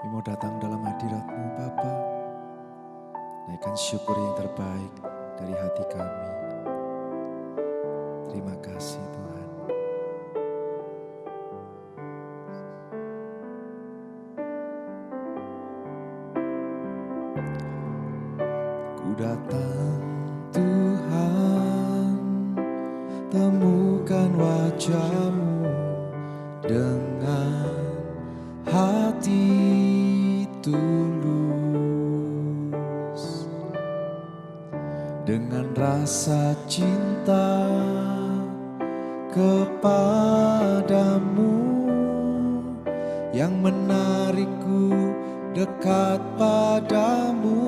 mau datang dalam hadirat-Mu Bapa. Naikkan syukur yang terbaik dari hati kami. Terima kasih Tuhan. Ku datang Tuhan, temukan wajah-Mu dengan hati tulus, dengan rasa cinta kepadamu yang menarikku dekat padamu.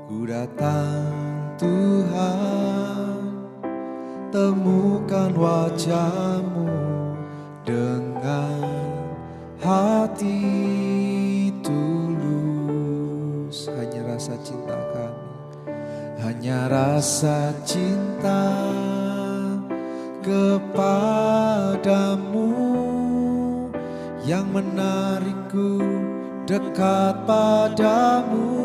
Ku datang Tuhan, temukan wajah-Mu dengan hati tulus. Hanya rasa cinta kami, hanya rasa cinta kepadamu yang menarikku dekat padamu.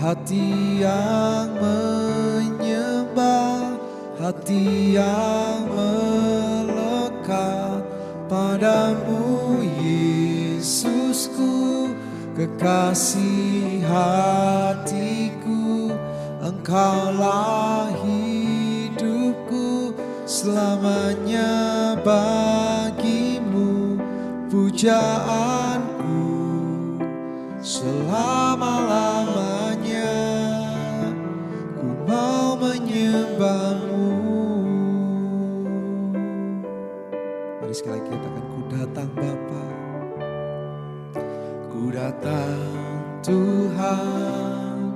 Hati yang menyembah, hati yang melekat padamu, Yesusku, kekasih hatiku. Engkaulah hidupku, selamanya bagimu pujaanku, selama-lamanya ku mau menyembah-Mu. Mari sekali lagi katakan, ku datang Bapa. Ku datang Tuhan,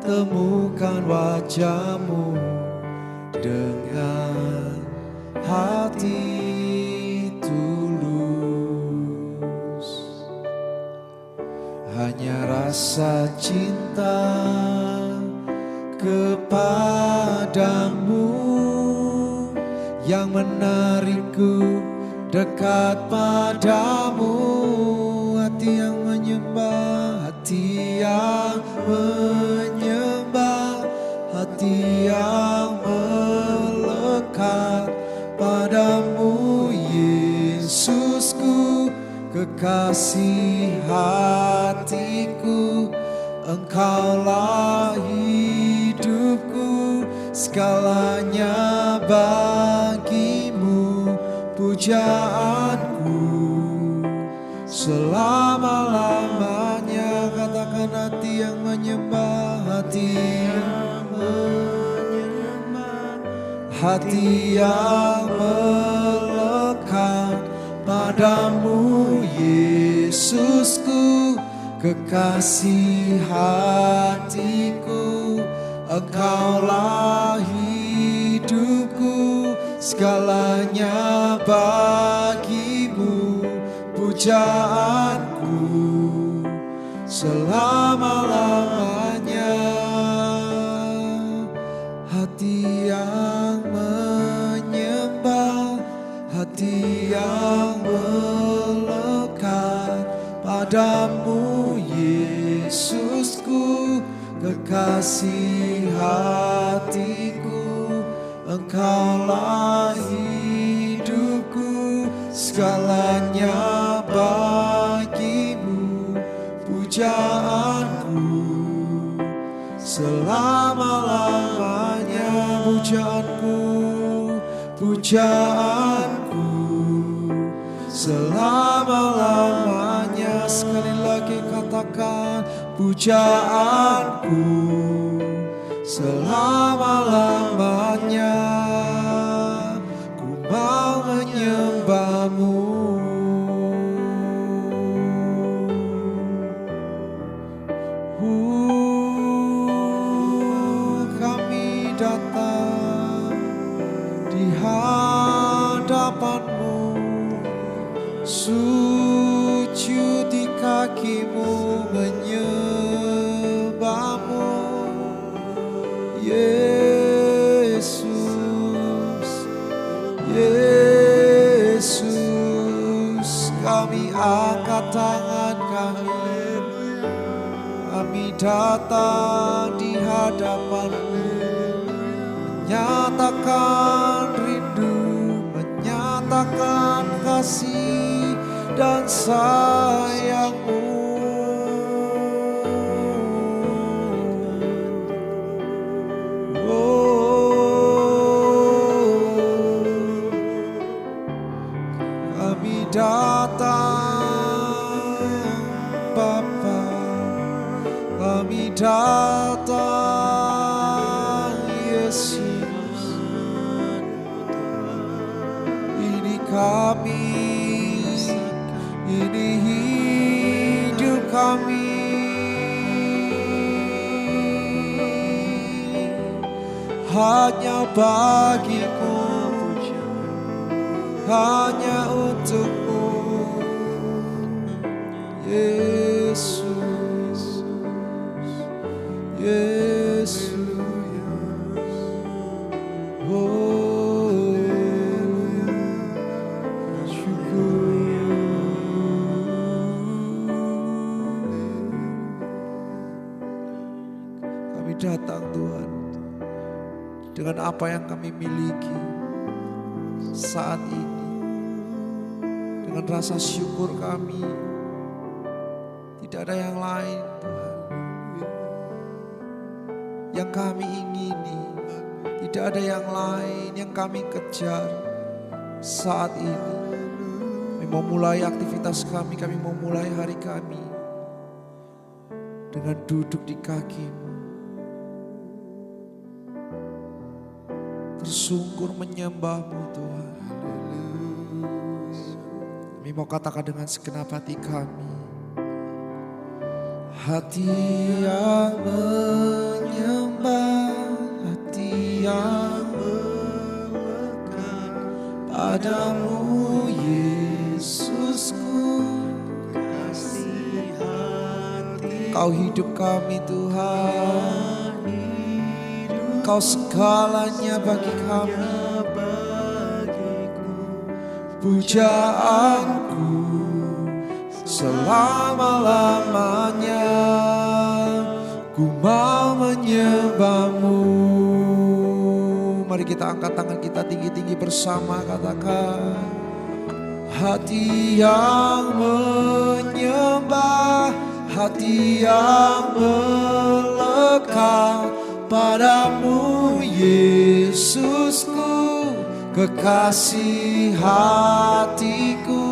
temukan wajah-Mu dengan hati tulus. Hanya rasa cinta kepadamu yang menarikku dekat padamu. Hati yang menyembah, hati yang menyembah, hati yang melekat padamu, Yesusku, kekasih hatiku. Engkaulah hidupku, segalanya bagimu pujaanku, selama-lamanya. Katakan, hati yang menyembah, hati yang menyembah, hati yang melekat padamu, Yesusku, kekasih hatiku. Engkaulah hidupku, segalanya bagimu pujaanku, selama-lamanya. Hati yang menyembah, hati yang melekat padamu, Yesusku, kekasih hatiku. Engkaulah hidupku, segalanya bagimu pujaanku, selama-lamanya. Pujaanku, pujaanku, selama-lamanya. Sekali lagi katakan, pujaanku, selama-lamanya. Ku mau menyembah-Mu. Kami datang di hadapan-Mu, sujud di kaki-Mu, menyembah datang di hadapan-Mu, menyatakan rindu, menyatakan kasih dan sayang-Mu. Kami datang Bapa, kami datang Yesus. Ini kami, ini hidup kami. Hanya bagimu, hanya untukmu, Yesus, Yesus. Oh, syukur. Kami datang Tuhan dengan apa yang kami miliki saat ini, dengan rasa syukur kami. Tidak ada yang lain Tuhan yang kami ingini, tidak ada yang lain yang kami kejar saat ini. Kami mau mulai aktivitas kami mau mulai hari kami dengan duduk di kaki-Mu, tersungkur menyembah-Mu Tuhan. Kami mau katakan dengan segenap hati kami, hati yang menyembah, hati yang melekat padamu Yesusku. Kasih hati, Kau hidup kami Tuhan, Kau segalanya bagi kami. Pujaanku selama-lamanya, ku mau menyembah-Mu. Mari kita angkat tangan kita tinggi-tinggi bersama, katakan, hati yang menyembah, hati yang melekat padamu Yesusku. Kekasih hatiku,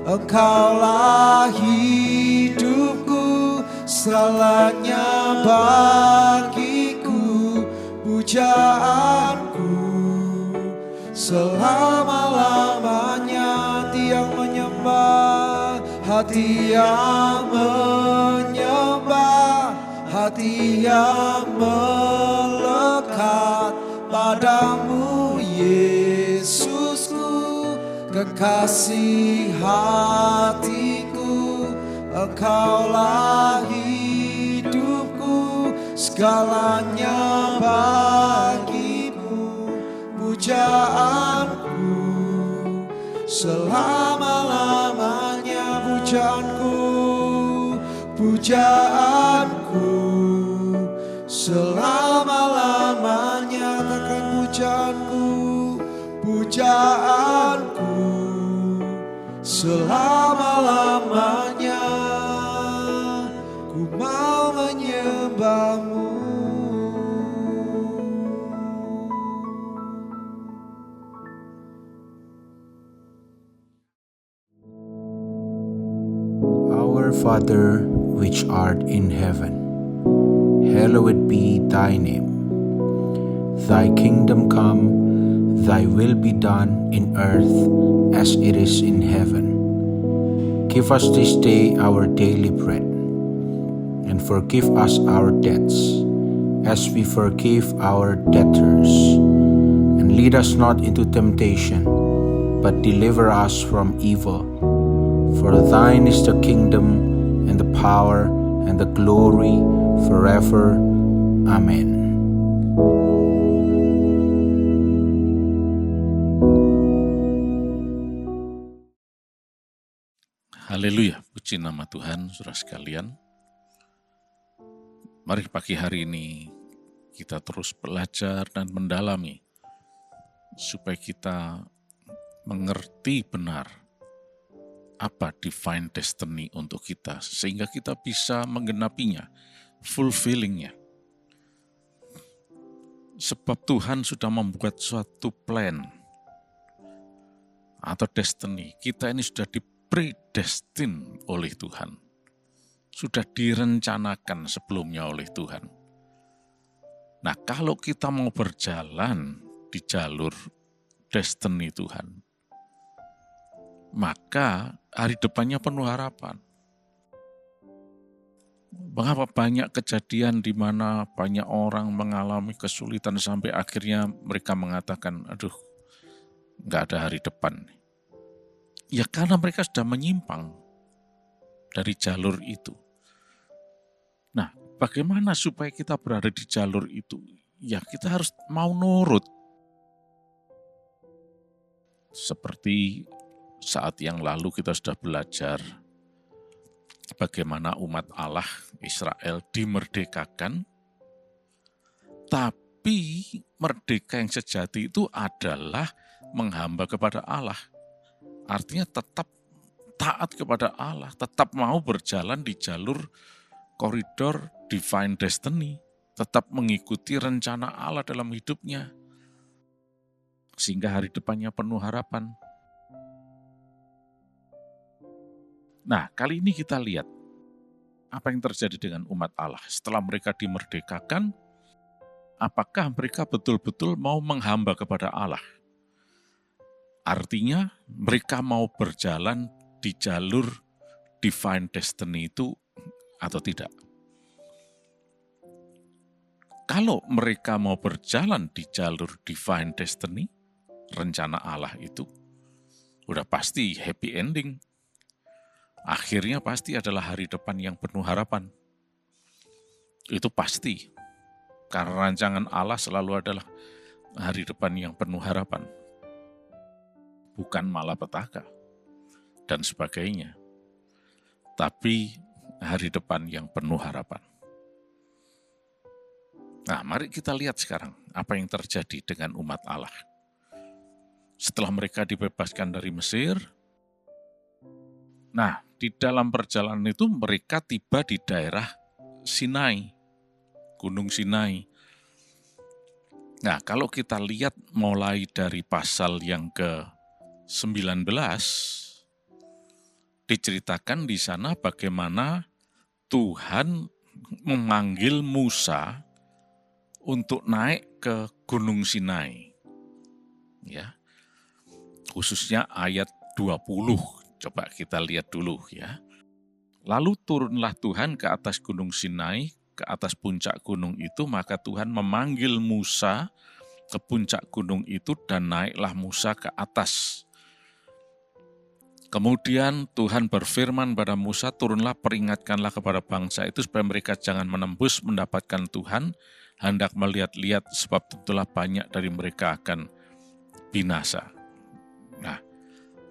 Engkaulah hidupku, segalanya bagiku. Pujaanku selama-lamanya. Hati yang menyembah, hati yang menyembah, hati yang melekat padamu Yesusku. Kekasih hatiku, Engkaulah hidupku, segalanya bagimu. Pujaanku selama-lamanya, pujaanku, pujaanku selama-lamanya. Katakan pujaanku, pujaanku selama-lamanya. Ku mau menyembah-Mu. Our Father, which art in heaven, hallowed be thy name. Thy kingdom come, thy will be done in earth as it is in heaven. Give us this day our daily bread, and forgive us our debts as we forgive our debtors. And lead us not into temptation, but deliver us from evil. For thine is the kingdom, and the power, and the glory, forever. Amen. Haleluya, puji nama Tuhan, saudara sekalian. Mari pagi hari ini kita terus belajar dan mendalami supaya kita mengerti benar apa divine destiny untuk kita, sehingga kita bisa menggenapinya, fulfillingnya. Sebab Tuhan sudah membuat suatu plan atau destiny. Kita ini sudah dipredestin oleh Tuhan. Sudah direncanakan sebelumnya oleh Tuhan. Nah, kalau kita mau berjalan di jalur destiny Tuhan, maka hari depannya penuh harapan. Mengapa banyak kejadian di mana banyak orang mengalami kesulitan sampai akhirnya mereka mengatakan, aduh, nggak ada hari depan. Ya karena mereka sudah menyimpang dari jalur itu. Nah, bagaimana supaya kita berada di jalur itu? Ya kita harus mau nurut. Seperti saat yang lalu kita sudah belajar bagaimana umat Allah Israel dimerdekakan, tapi merdeka yang sejati itu adalah menghamba kepada Allah. Artinya tetap taat kepada Allah, tetap mau berjalan di jalur koridor divine destiny, tetap mengikuti rencana Allah dalam hidupnya, sehingga hari depannya penuh harapan. Nah, kali ini kita lihat apa yang terjadi dengan umat Allah setelah mereka dimerdekakan. Apakah mereka betul-betul mau menghamba kepada Allah? Artinya mereka mau berjalan di jalur divine destiny itu atau tidak? Kalau mereka mau berjalan di jalur divine destiny, rencana Allah itu, udah pasti happy ending. Akhirnya pasti adalah hari depan yang penuh harapan. Itu pasti. Karena rancangan Allah selalu adalah hari depan yang penuh harapan. Bukan malapetaka dan sebagainya. Tapi hari depan yang penuh harapan. Nah, mari kita lihat sekarang apa yang terjadi dengan umat Allah. Setelah mereka dibebaskan dari Mesir, nah, di dalam perjalanan itu mereka tiba di daerah Sinai, Gunung Sinai. Nah, kalau kita lihat mulai dari pasal yang ke-19, diceritakan di sana bagaimana Tuhan memanggil Musa untuk naik ke Gunung Sinai. Ya. Khususnya ayat 20. Coba kita lihat dulu ya. Lalu turunlah Tuhan ke atas Gunung Sinai, ke atas puncak gunung itu, maka Tuhan memanggil Musa ke puncak gunung itu dan naiklah Musa ke atas. Kemudian Tuhan berfirman pada Musa, turunlah peringatkanlah kepada bangsa itu supaya mereka jangan menembus mendapatkan Tuhan, hendak melihat-lihat sebab tentulah banyak dari mereka akan binasa. Nah,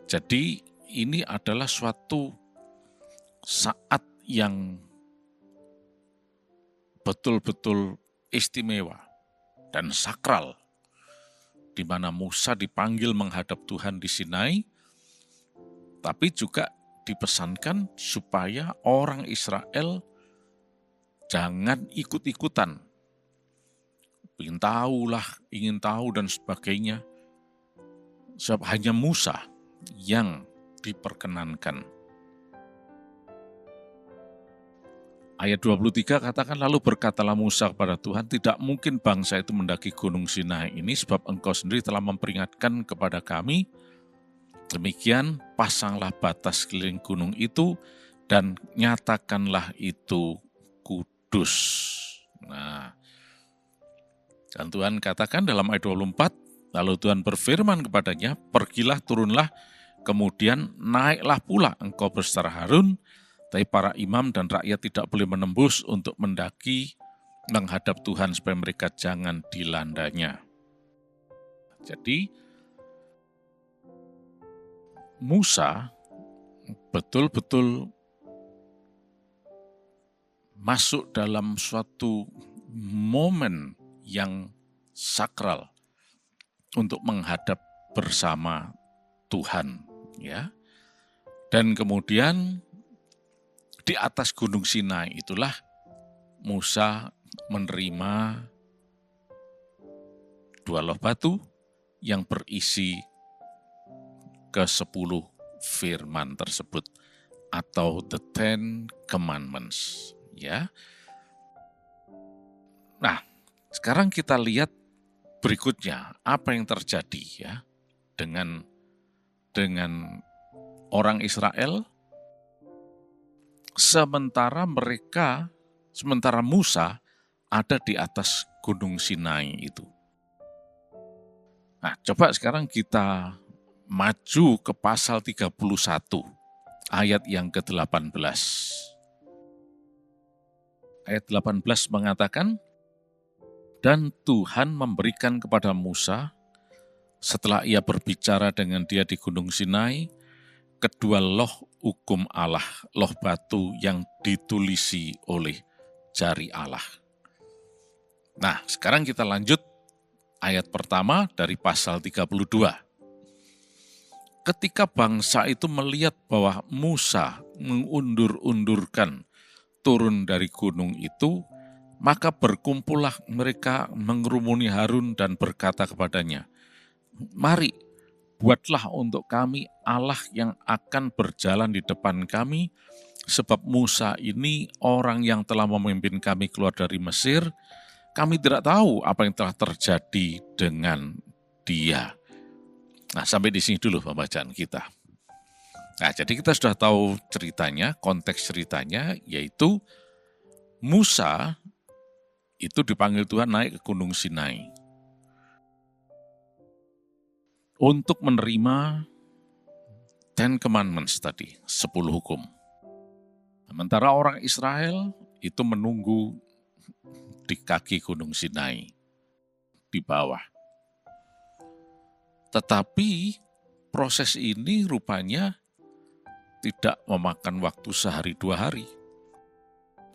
jadi ini adalah suatu saat yang betul-betul istimewa dan sakral, di mana Musa dipanggil menghadap Tuhan di Sinai, tapi juga dipesankan supaya orang Israel jangan ikut-ikutan. Ingin tahu dan sebagainya. Sebab hanya Musa yang diperkenankan. Ayat 23 katakan, lalu berkatalah Musa kepada Tuhan, tidak mungkin bangsa itu mendaki gunung Sinai ini, sebab engkau sendiri telah memperingatkan kepada kami. Demikian pasanglah batas keliling gunung itu, dan nyatakanlah itu kudus. Nah, dan Tuhan katakan dalam ayat 24, lalu Tuhan berfirman kepadanya, pergilah, turunlah, kemudian naiklah pula engkau beserta Harun, tapi para imam dan rakyat tidak boleh menembus untuk mendaki menghadap Tuhan supaya mereka jangan dilandanya. Jadi, Musa betul-betul masuk dalam suatu momen yang sakral untuk menghadap bersama Tuhan, ya. Dan kemudian di atas Gunung Sinai itulah Musa menerima 2 loh batu yang berisi ke-10 firman tersebut atau the 10 commandments, ya. Nah, sekarang kita lihat berikutnya apa yang terjadi ya dengan orang Israel sementara Musa ada di atas Gunung Sinai itu. Nah, coba sekarang kita maju ke pasal 31, ayat yang ke-18. Ayat 18 mengatakan, dan Tuhan memberikan kepada Musa, setelah ia berbicara dengan dia di Gunung Sinai, kedua loh hukum Allah, loh batu yang ditulisi oleh jari Allah. Nah, sekarang kita lanjut ayat pertama dari pasal 32. Ketika bangsa itu melihat bahwa Musa mengundur-undurkan turun dari gunung itu, maka berkumpullah mereka mengerumuni Harun dan berkata kepadanya, mari, buatlah untuk kami Allah yang akan berjalan di depan kami, sebab Musa ini orang yang telah memimpin kami keluar dari Mesir, kami tidak tahu apa yang telah terjadi dengan dia. Nah, sampai di sini dulu pembacaan kita. Nah, jadi kita sudah tahu ceritanya, konteks ceritanya, yaitu Musa itu dipanggil Tuhan naik ke Gunung Sinai untuk menerima 10 commandments tadi, 10 hukum. Sementara orang Israel itu menunggu di kaki Gunung Sinai, di bawah. Tetapi proses ini rupanya tidak memakan waktu sehari 2 hari,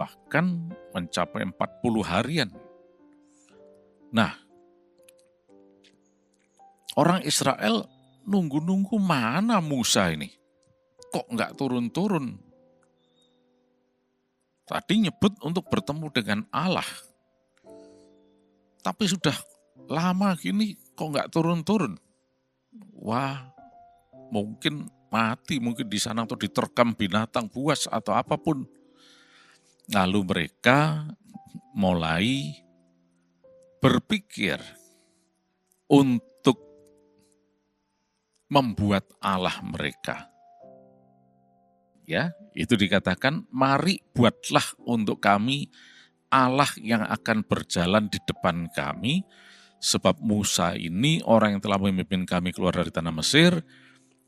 bahkan mencapai 40 harian. Nah, orang Israel nunggu-nunggu mana Musa ini. Kok nggak turun-turun? Tadi nyebut untuk bertemu dengan Allah. Tapi sudah lama gini kok nggak turun-turun? Wah, mungkin mati, mungkin di sana atau diterkam binatang buas atau apapun. Lalu mereka mulai berpikir untuk membuat Allah mereka. Ya, itu dikatakan, mari buatlah untuk kami Allah yang akan berjalan di depan kami, sebab Musa ini orang yang telah memimpin kami keluar dari tanah Mesir,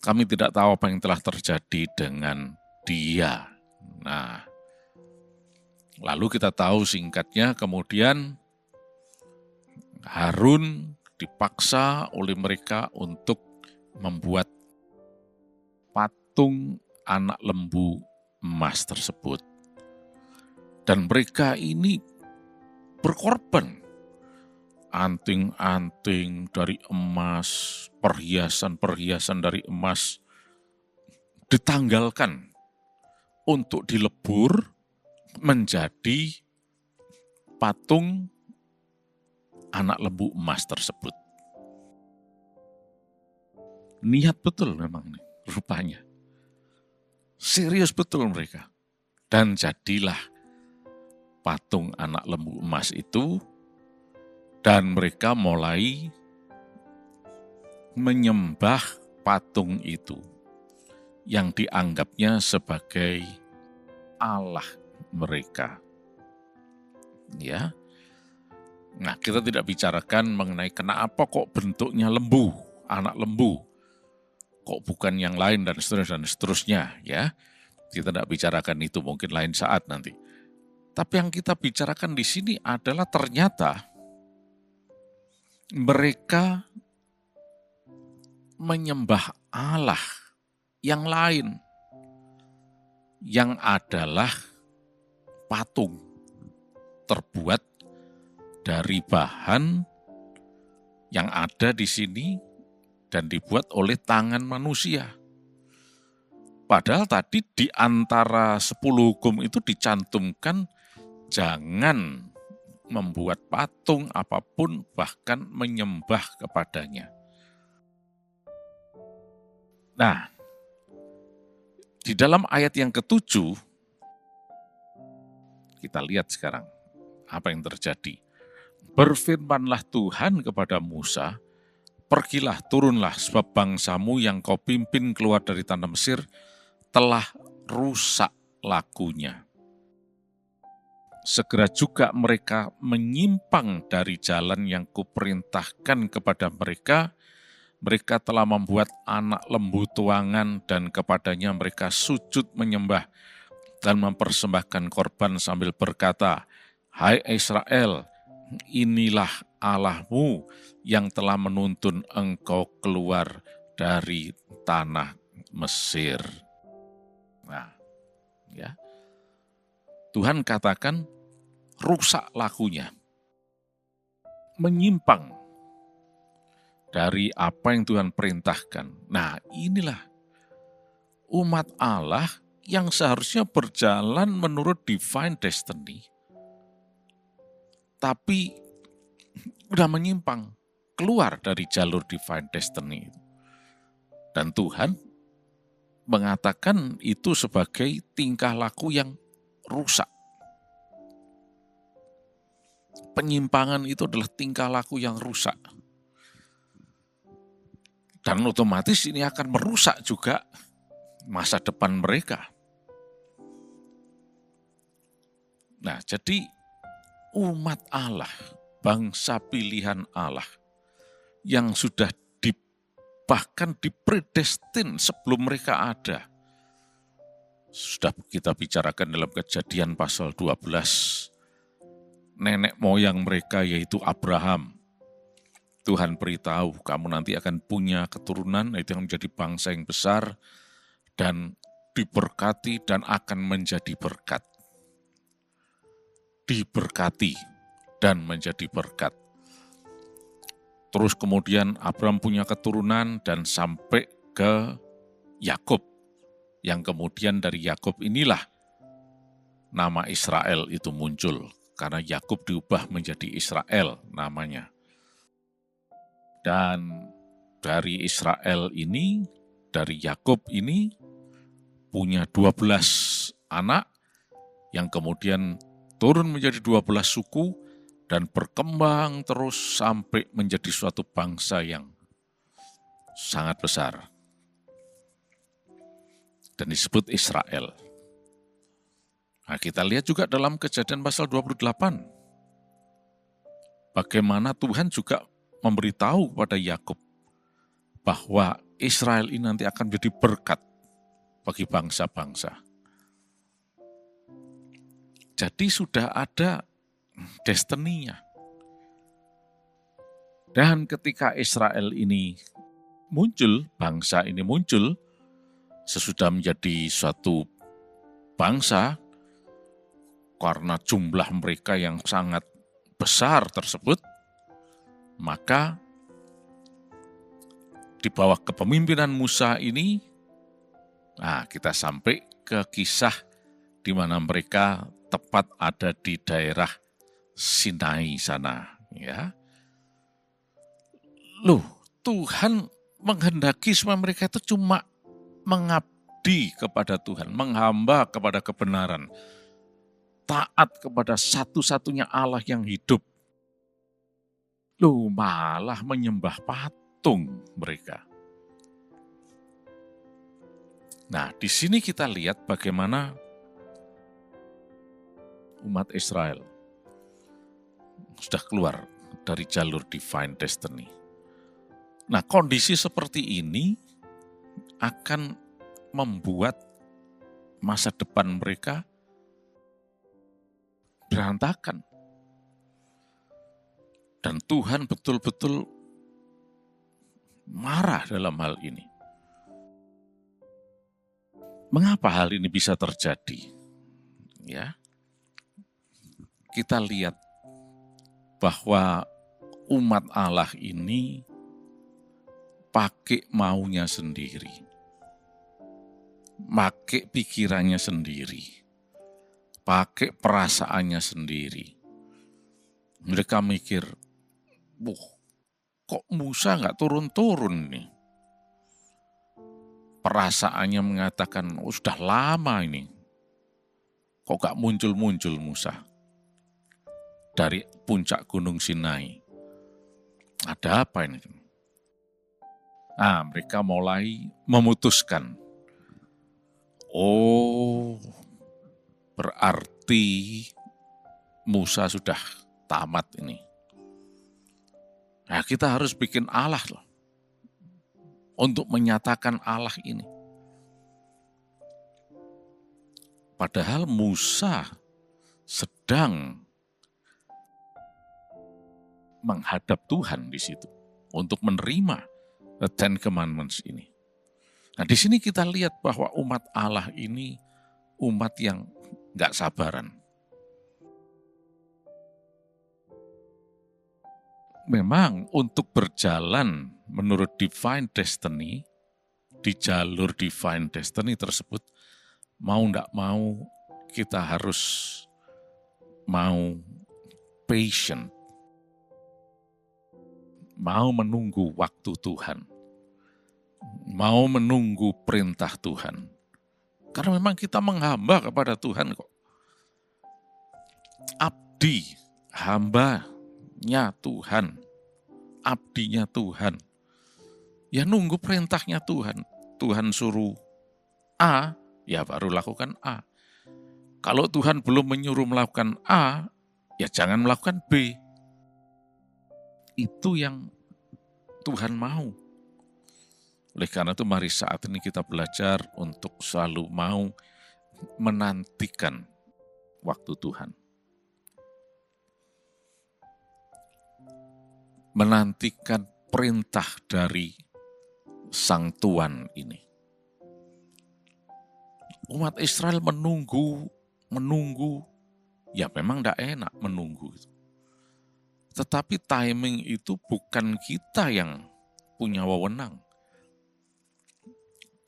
kami tidak tahu apa yang telah terjadi dengan dia. Nah, lalu kita tahu singkatnya kemudian Harun dipaksa oleh mereka untuk membuat patung anak lembu emas tersebut. Dan mereka ini berkorban. Anting-anting dari emas, perhiasan-perhiasan dari emas ditanggalkan untuk dilebur menjadi patung anak lembu emas tersebut. Niat betul memang nih, rupanya. Serius betul mereka. Dan jadilah patung anak lembu emas itu, dan mereka mulai menyembah patung itu yang dianggapnya sebagai Allah mereka. Ya. Nah, kita tidak bicarakan mengenai kenapa kok bentuknya lembu, anak lembu. Kok bukan yang lain dan seterusnya, ya. Kita tidak bicarakan itu, mungkin lain saat nanti. Tapi yang kita bicarakan di sini adalah ternyata mereka menyembah Allah yang lain, yang adalah patung terbuat dari bahan yang ada di sini dan dibuat oleh tangan manusia. Padahal tadi di antara 10 hukum itu dicantumkan jangan membuat patung apapun, bahkan menyembah kepadanya. Nah, di dalam ayat yang ke-7, kita lihat sekarang apa yang terjadi. Berfirmanlah Tuhan kepada Musa, pergilah, turunlah, sebab bangsamu yang kau pimpin keluar dari tanah Mesir telah rusak lakunya. Segera juga mereka menyimpang dari jalan yang kuperintahkan kepada mereka. Mereka telah membuat anak lembu tuangan dan kepadanya mereka sujud menyembah dan mempersembahkan korban sambil berkata, Hai Israel, inilah Allahmu yang telah menuntun engkau keluar dari tanah Mesir. Nah, ya. Tuhan katakan rusak lakunya. Menyimpang dari apa yang Tuhan perintahkan. Nah, inilah umat Allah yang seharusnya berjalan menurut divine destiny, tapi udah menyimpang, keluar dari jalur divine destiny. Dan Tuhan mengatakan itu sebagai tingkah laku yang rusak. Penyimpangan itu adalah tingkah laku yang rusak. Dan otomatis ini akan merusak juga masa depan mereka. Nah, jadi umat Allah, bangsa pilihan Allah, yang sudah bahkan dipredestin sebelum mereka ada. Sudah kita bicarakan dalam Kejadian pasal 12. Nenek moyang mereka yaitu Abraham. Tuhan beritahu, kamu nanti akan punya keturunan, itu yang menjadi bangsa yang besar, dan diberkati dan akan menjadi berkat. Diberkati dan menjadi berkat. Terus kemudian Abraham punya keturunan dan sampai ke Yakub. Yang kemudian dari Yakub inilah nama Israel itu muncul. Karena Yakub diubah menjadi Israel namanya. Dan dari Israel ini, dari Yakub ini, punya 12 anak yang kemudian turun menjadi 12 suku dan berkembang terus sampai menjadi suatu bangsa yang sangat besar. Dan disebut Israel. Nah, kita lihat juga dalam Kejadian pasal 28. Bagaimana Tuhan juga memberitahu kepada Yakub bahwa Israel ini nanti akan menjadi berkat bagi bangsa-bangsa. Jadi sudah ada destiny-nya. Dan ketika Israel ini muncul, bangsa ini muncul, sesudah menjadi suatu bangsa, karena jumlah mereka yang sangat besar tersebut, maka di bawah kepemimpinan Musa ini, kita sampai ke kisah di mana mereka tepat ada di daerah Sinai sana. Ya. Loh, Tuhan menghendaki supaya mereka itu cuma mengabdi kepada Tuhan, menghamba kepada kebenaran, taat kepada satu-satunya Allah yang hidup. Loh, malah menyembah patung mereka. Nah, di sini kita lihat bagaimana umat Israel sudah keluar dari jalur divine destiny. Nah, kondisi seperti ini akan membuat masa depan mereka berantakan. Dan Tuhan betul-betul marah dalam hal ini. Mengapa hal ini bisa terjadi? Ya. kita lihat bahwa umat Allah ini pakai maunya sendiri, pakai pikirannya sendiri, pakai perasaannya sendiri. Mereka mikir, kok Musa nggak turun-turun nih? Perasaannya mengatakan, sudah lama ini, kok nggak muncul-muncul Musa dari puncak Gunung Sinai. Ada apa ini? Nah, mereka mulai memutuskan. Oh, berarti Musa sudah tamat ini. Nah, kita harus bikin Allah loh, untuk menyatakan Allah ini. Padahal Musa sedang menghadap Tuhan di situ untuk menerima the Ten Commandments ini. Nah, di sini kita lihat bahwa umat Allah ini umat yang gak sabaran. Memang untuk berjalan menurut divine destiny, di jalur divine destiny tersebut, mau gak mau kita harus mau patient, mau menunggu waktu Tuhan, mau menunggu perintah Tuhan. Karena memang kita menghamba kepada Tuhan kok. Abdi, hambanya Tuhan, abdinya Tuhan. Ya nunggu perintahnya Tuhan. Tuhan suruh A, ya baru lakukan A. Kalau Tuhan belum menyuruh melakukan A, ya jangan melakukan B. Itu yang Tuhan mau. Oleh karena itu mari saat ini kita belajar untuk selalu mau menantikan waktu Tuhan. Menantikan perintah dari Sang Tuan ini. Umat Israel menunggu, ya memang tidak enak menunggu. Tetapi timing itu bukan kita yang punya wewenang.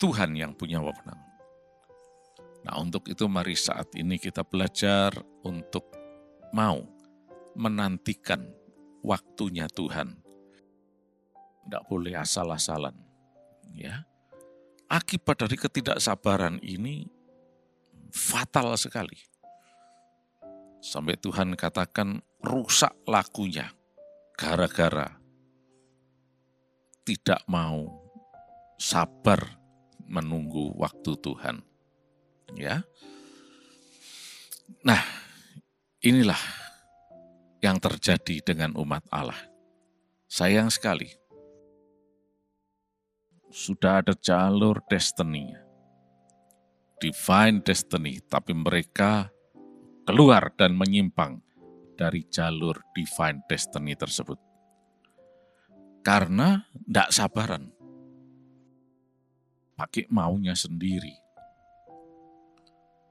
Tuhan yang punya wewenang. Nah, untuk itu mari saat ini kita belajar untuk mau menantikan waktunya Tuhan. Tidak boleh asal-asalan. Ya. Akibat dari ketidaksabaran ini fatal sekali. Sampai Tuhan katakan rusak lakunya gara-gara tidak mau sabar menunggu waktu Tuhan. Ya. Nah, inilah yang terjadi dengan umat Allah. Sayang sekali. Sudah ada jalur destiny, divine destiny, tapi mereka keluar dan menyimpang dari jalur divine destiny tersebut. Karena tidak sabaran. Pakai maunya sendiri.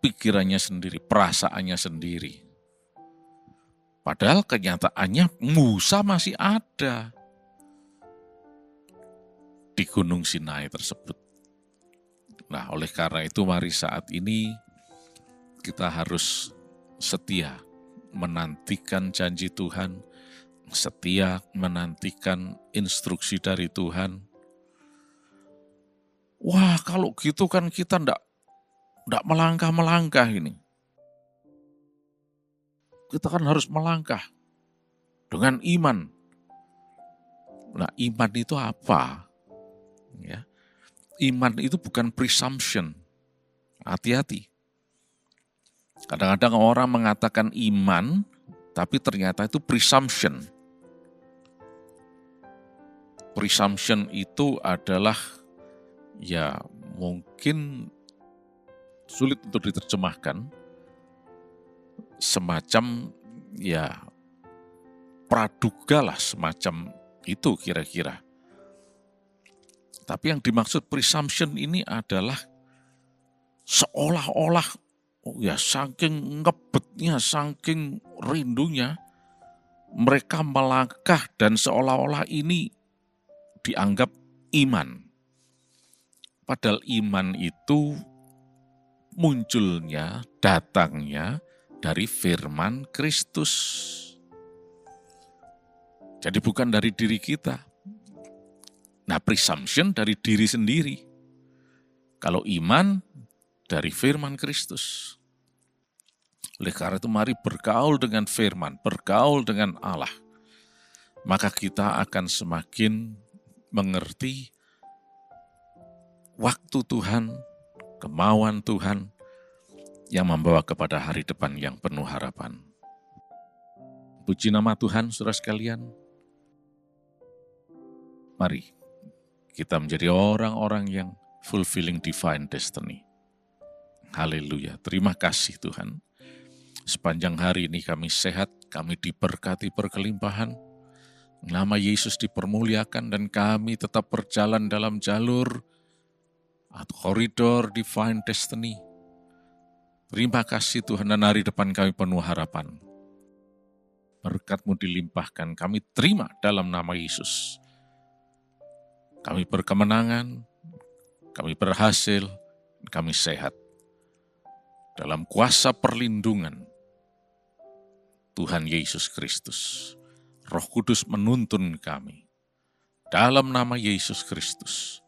Pikirannya sendiri, perasaannya sendiri. Padahal kenyataannya Musa masih ada di Gunung Sinai tersebut. Nah, oleh karena itu mari saat ini kita harus setia menantikan janji Tuhan, setia menantikan instruksi dari Tuhan. Wah, kalau gitu kan kita ndak melangkah-melangkah ini. Kita kan harus melangkah dengan iman. Nah, iman itu apa? Ya. Iman itu bukan presumption. Hati-hati. Kadang-kadang orang mengatakan iman, tapi ternyata itu presumption. Presumption itu adalah ya mungkin sulit untuk diterjemahkan, semacam ya praduga lah, semacam itu kira-kira. Tapi yang dimaksud presumption ini adalah seolah-olah Oh ya, saking ngebetnya, saking rindunya, mereka melangkah dan seolah-olah ini dianggap iman. Padahal iman itu munculnya, datangnya dari firman Kristus. Jadi bukan dari diri kita. Nah, presumption dari diri sendiri. Kalau iman dari firman Kristus. Oleh karena itu mari bergaul dengan firman, bergaul dengan Allah. Maka kita akan semakin mengerti waktu Tuhan, kemauan Tuhan yang membawa kepada hari depan yang penuh harapan. Puji nama Tuhan, saudara sekalian. Mari kita menjadi orang-orang yang fulfilling divine destiny. Haleluya, terima kasih Tuhan. Sepanjang hari ini kami sehat, kami diberkati berkelimpahan. Nama Yesus dipermuliakan dan kami tetap berjalan dalam jalur atau koridor divine destiny. Terima kasih Tuhan, dan hari depan kami penuh harapan. Berkat-Mu dilimpahkan, kami terima dalam nama Yesus. Kami berkemenangan, kami berhasil, kami sehat. Dalam kuasa perlindungan Tuhan Yesus Kristus, Roh Kudus menuntun kami. Dalam nama Yesus Kristus,